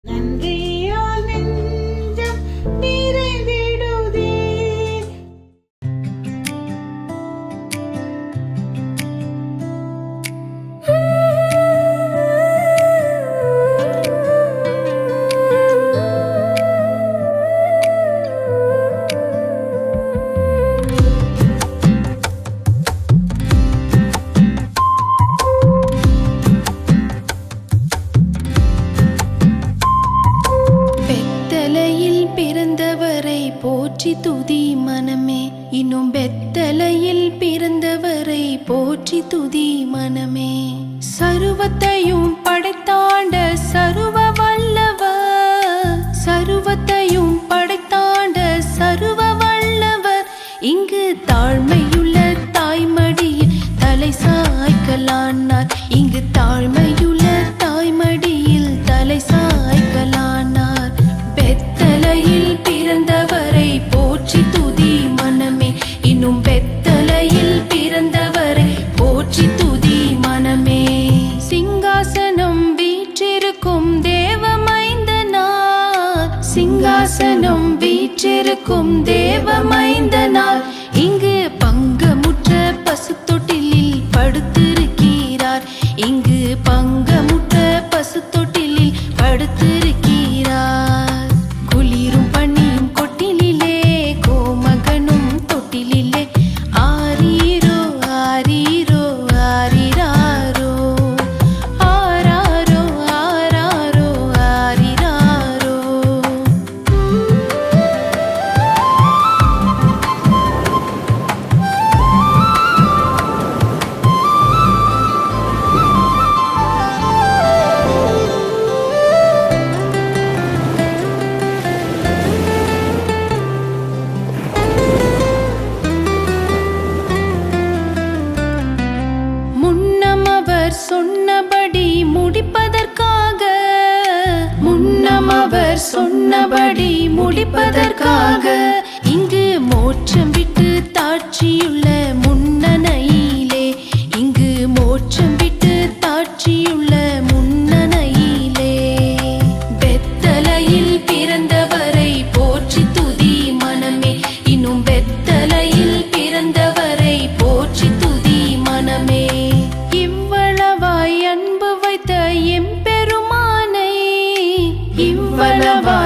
நன்றியால் நெஞ்சம் நிறைந்திடுதே. பிறந்தவரை போற்றி துதி மனமே, இன்னும் பெத்தலையில் பிறந்தவரை போற்றி துதி மனமே. சருவத்தையும் படைத்தாண்ட சருவ வல்லவர், சருவத்தையும் படைத்தாண்ட சருவ வல்லவர், இங்கு தாழ்மையுள்ள தாய்மடியில் தலை சாய்க்கலானார், இங்கு தாழ்மையுள்ள தாய்மடியில் தலை சாய்க்கலானார். பெத்தலையில் பிறந்தவரை போற்றி துதி மனமே, இன்னும் பெத்தலையில் பிறந்தவரை போற்றி துதி மனமே. சிங்காசனம் வீற்றிருக்கும் தேவமைந்தனார், சிங்காசனம் வீற்றிருக்கும் தேவமைந்தனார், இங்கு பங்கமுற்ற பசுத்தொட்டிலில் படுத்திருக்கிறார், இங்கு பங்கமுற்ற பசுத்தொட்டிலில் படுத்திருக்கிறார். குளிரும் பனியும் கொட்டிலே, கோமகனும் தொட்டிலே, ஆரீரோ ஆரீரோ ஆரிராரோ, ஆராரோ ஆராரோ ஆரிராரோ. முன்னமவர் சொன்னபடி முடிப்பதற்காக, முன்னமவர் சொன்னபடி முடிப்பதற்காக, இங்கு மோட்சம் விட்டு தாட்சியுள்ள முன்னணையிலே, இங்கு மோட்சம் விட்டு தாட்சியுள்ள முன்னணையிலே. பெத்தலையில் பிறந்தவரை போற்றி துதி மனமே, இன்னும் பெத்தலையில் பிறந்தவரை போற்றி துதி மனமே. இவ்வளவாய் அன்பு வைத்த எம்பெருமானை, இவ்வளவாய்